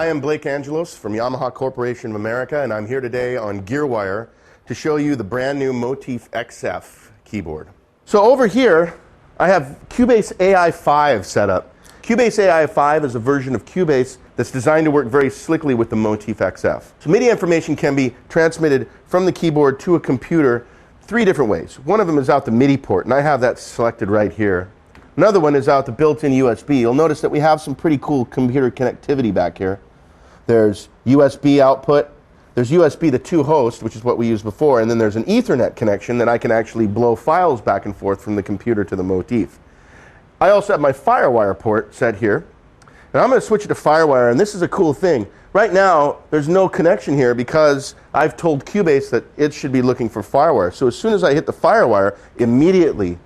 Hi, I'm Blake Angelos from Yamaha Corporation of America, and I'm here today on GearWire to show you the brand new Motif XF keyboard. So over here, I have Cubase Ai 5 set up. Cubase Ai 5 is a version of Cubase that's designed to work very slickly with the Motif XF. So MIDI information can be transmitted from the keyboard to a computer three different ways. One of them is out the MIDI port, and I have that selected right here. Another one is out the built-in USB. You'll notice that we have some pretty cool computer connectivity back here. There's USB output, there's USB to 2 host, which is what we used before, and then there's an Ethernet connection that I can actually blow files back and forth from the computer to the Motif. I also have my Firewire port set here, and I'm going to switch it to Firewire, and this is a cool thing. Right now, there's no connection here because I've told Cubase that it should be looking for Firewire. So as soon as I hit the Firewire, immediately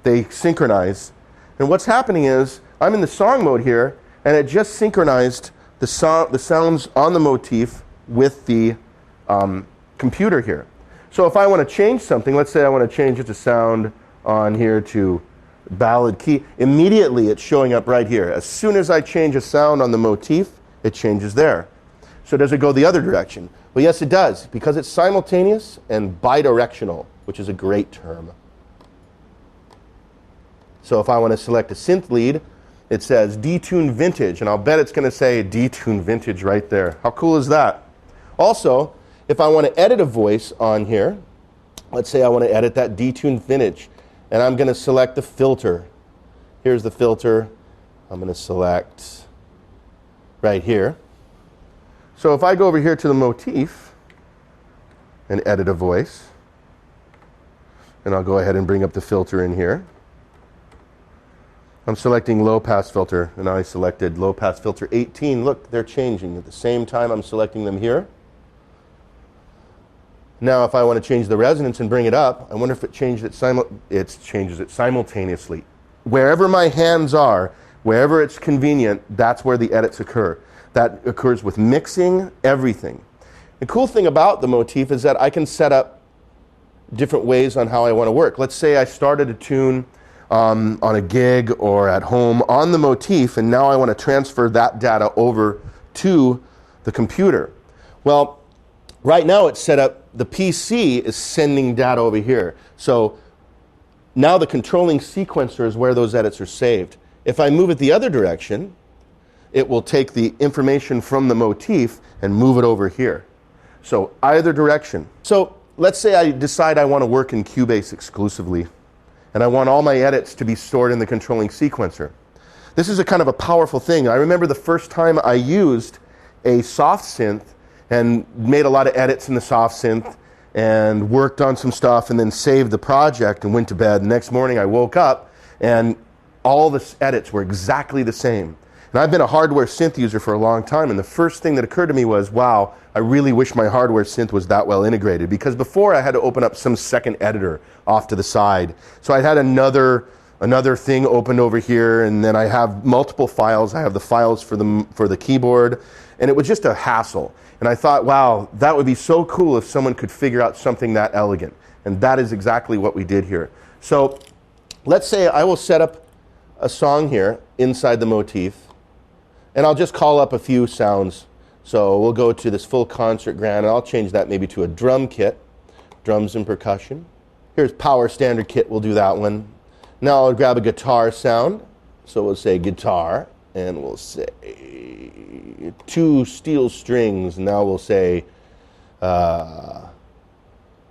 they synchronize. And what's happening is, I'm in the song mode here, and it just synchronized the sounds on the Motif with the computer here. So if I want to change something, let's say I want to change it to sound on here to ballad key, immediately it's showing up right here. As soon as I change a sound on the Motif, it changes there. So does it go the other direction? Well, yes, it does, because it's simultaneous and bidirectional, which is a great term. So if I want to select a synth lead, it says Detune Vintage, and I'll bet it's going to say Detune Vintage right there. How cool is that? Also, if I want to edit a voice on here, let's say I want to edit that Detune Vintage, and I'm going to select the filter. Here's the filter. I'm going to select right here. So if I go over here to the Motif and edit a voice, and I'll go ahead and bring up the filter in here. I'm selecting low pass filter, and I selected low pass filter 18. Look, they're changing at the same time I'm selecting them here. Now if I want to change the resonance and bring it up, I wonder if it changed it changes it simultaneously. Wherever my hands are, wherever it's convenient, that's where the edits occur. That occurs with mixing, everything. The cool thing about the Motif is that I can set up different ways on how I want to work. Let's say I started a tune on a gig or at home on the Motif, and now I want to transfer that data over to the computer. Well, right now it's set up, the PC is sending data over here. So now the controlling sequencer is where those edits are saved. If I move it the other direction, it will take the information from the Motif and move it over here. So either direction. So let's say I decide I want to work in Cubase exclusively, and I want all my edits to be stored in the controlling sequencer. This is a kind of a powerful thing. I remember the first time I used a soft synth and made a lot of edits in the soft synth and worked on some stuff and then saved the project and went to bed. The next morning I woke up and all the edits were exactly the same. And I've been a hardware synth user for a long time, and the first thing that occurred to me was, wow, I really wish my hardware synth was that well integrated, because before I had to open up some second editor off to the side. So I had another thing opened over here, and then I have multiple files. I have the files for the keyboard, and it was just a hassle. And I thought, wow, that would be so cool if someone could figure out something that elegant. And that is exactly what we did here. So let's say I will set up a song here inside the Motif, and I'll just call up a few sounds. So we'll go to this full concert grand, and I'll change that maybe to a drum kit, drums and percussion. Here's power standard kit, we'll do that one. Now I'll grab a guitar sound. So we'll say guitar, and we'll say 2 steel strings. Now we'll say a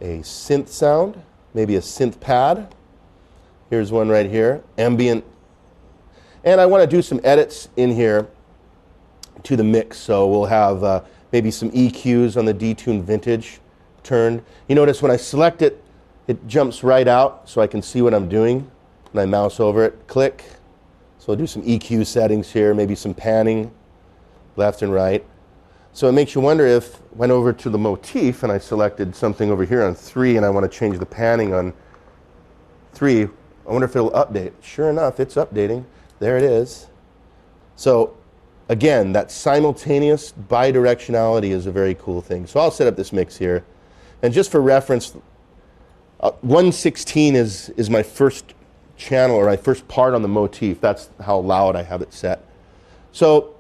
synth sound, maybe a synth pad. Here's one right here, ambient. And I want to do some edits in here to the mix, so we'll have maybe some EQs on the Detune Vintage turned. You notice when I select it, it jumps right out so I can see what I'm doing. And I mouse over it, click. So I'll do some EQ settings here, maybe some panning, left and right. So it makes you wonder if I went over to the Motif and I selected something over here on 3 and I want to change the panning on 3. I wonder if it'll update. Sure enough, it's updating. There it is. So again, that simultaneous bidirectionality is a very cool thing. So I'll set up this mix here. And just for reference, 116 is my first channel, or my first part on the Motif. That's how loud I have it set. So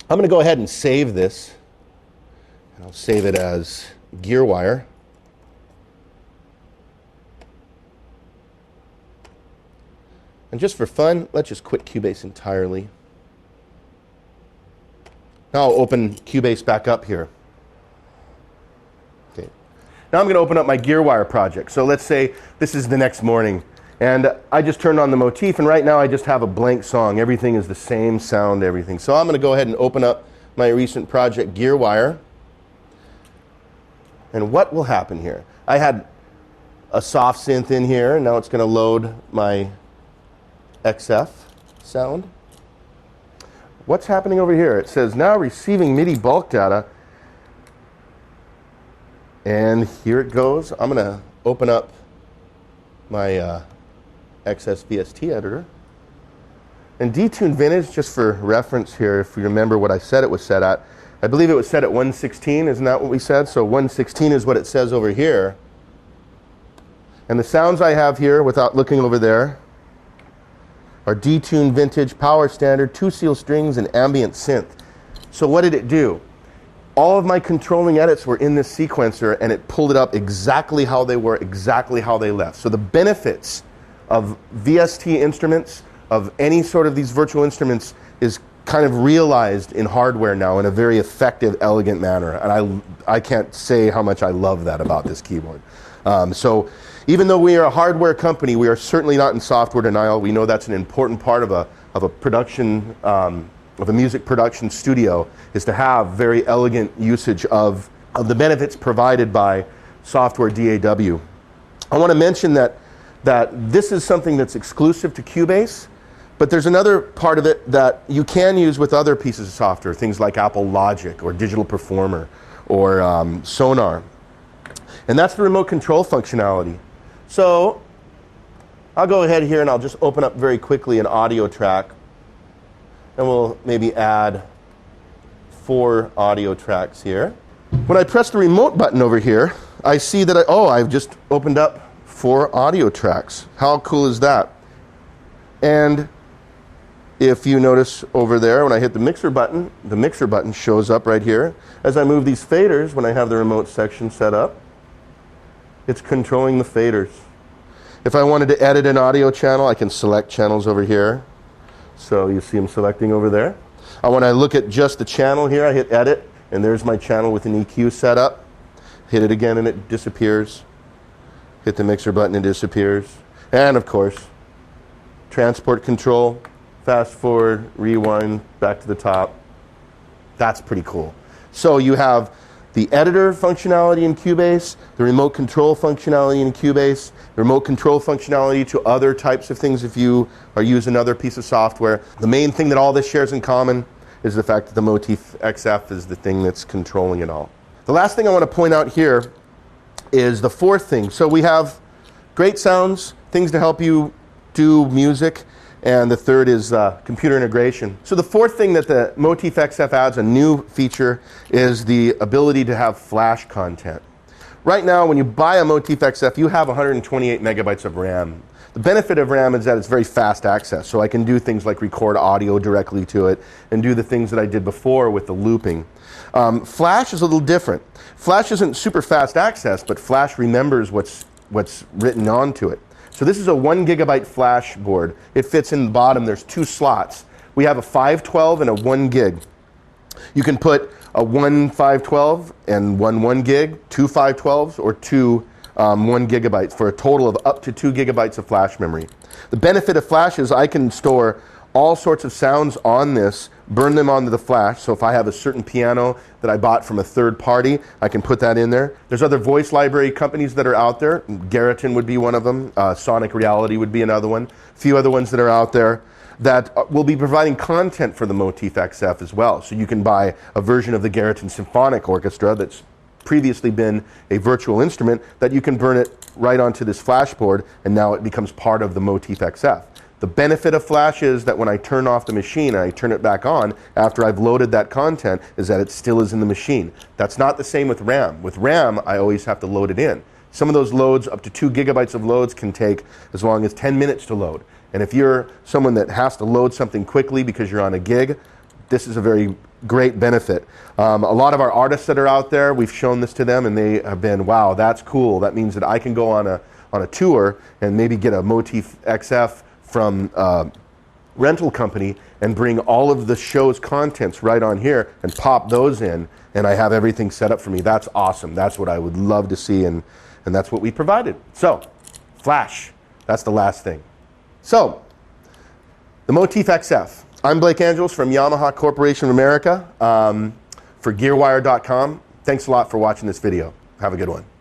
I'm going to go ahead and save this. And I'll save it as Gearwire. And just for fun, let's just quit Cubase entirely. Now I'll open Cubase back up here. Okay. Now I'm going to open up my Gearwire project. So let's say this is the next morning, and I just turned on the Motif, and right now I just have a blank song. Everything is the same sound, everything. So I'm going to go ahead and open up my recent project, Gearwire. And what will happen here? I had a soft synth in here, and now it's going to load my XF sound. What's happening over here? It says now receiving MIDI bulk data. And here it goes. I'm going to open up my XS VST editor. And Detune Vintage, just for reference here, if you remember what I said it was set at, I believe it was set at 116, isn't that what we said? So 116 is what it says over here. And the sounds I have here, without looking over there, are Detune Vintage, Power Standard, 2-seal strings, and ambient synth. So what did it do? All of my controlling edits were in this sequencer, and it pulled it up exactly how they were, exactly how they left. So the benefits of VST instruments, of any sort of these virtual instruments, is kind of realized in hardware now in a very effective, elegant manner. And I can't say how much I love that about this keyboard. So even though we are a hardware company, we are certainly not in software denial. We know that's an important part of a production, of a music production studio, is to have very elegant usage of the benefits provided by software DAW. I want to mention that this is something that's exclusive to Cubase, but there's another part of it that you can use with other pieces of software, things like Apple Logic or Digital Performer or Sonar. And that's the remote control functionality. So I'll go ahead here and I'll just open up very quickly an audio track. And we'll maybe add 4 audio tracks here. When I press the remote button over here, I see that I've just opened up 4 audio tracks. How cool is that? And if you notice over there, when I hit the mixer button shows up right here. As I move these faders, when I have the remote section set up, it's controlling the faders. If I wanted to edit an audio channel, I can select channels over here. So you see them selecting over there. When I look at just the channel here, I hit edit, and there's my channel with an EQ set up. Hit it again and it disappears. Hit the mixer button and it disappears. And of course, transport control, fast forward, rewind, back to the top. That's pretty cool. So you have the editor functionality in Cubase, the remote control functionality in Cubase, the remote control functionality to other types of things if you are using another piece of software. The main thing that all this shares in common is the fact that the Motif XF is the thing that's controlling it all. The last thing I want to point out here is the 4th thing. So we have great sounds, things to help you do music, and the 3rd is computer integration. So the 4th thing that the Motif XF adds, a new feature, is the ability to have flash content. Right now, when you buy a Motif XF, you have 128 megabytes of RAM. The benefit of RAM is that it's very fast access, so I can do things like record audio directly to it and do the things that I did before with the looping. Flash is a little different. Flash isn't super fast access, but Flash remembers what's written onto it. So this is a 1 gigabyte flash board. It fits in the bottom. There's 2 slots. We have a 512 and a 1 gig. You can put a 1 512 and 1 gig, 2 512s, or 2 1 gigabytes for a total of up to 2 gigabytes of flash memory. The benefit of flash is I can store all sorts of sounds on this, burn them onto the flash. So if I have a certain piano that I bought from a third party, I can put that in there. There's other voice library companies that are out there. Garaton would be one of them. Sonic Reality would be another one. A few other ones that are out there that will be providing content for the Motif XF as well. So you can buy a version of the Garaton Symphonic Orchestra that's previously been a virtual instrument that you can burn it right onto this flash board, and now it becomes part of the Motif XF. The benefit of flash is that when I turn off the machine and I turn it back on after I've loaded that content, is that it still is in the machine. That's not the same with RAM. With RAM, I always have to load it in. Some of those loads, up to 2 gigabytes of loads, can take as long as 10 minutes to load. And if you're someone that has to load something quickly because you're on a gig, this is a very great benefit. A lot of our artists that are out there, we've shown this to them and they have been, wow, that's cool. That means that I can go on a tour and maybe get a Motif XF from rental company and bring all of the show's contents right on here and pop those in, and I have everything set up for me. That's awesome. That's what I would love to see, and that's what we provided. So, flash. That's the last thing. So, the Motif XF. I'm Blake Angelos from Yamaha Corporation of America for GearWire.com. Thanks a lot for watching this video. Have a good one.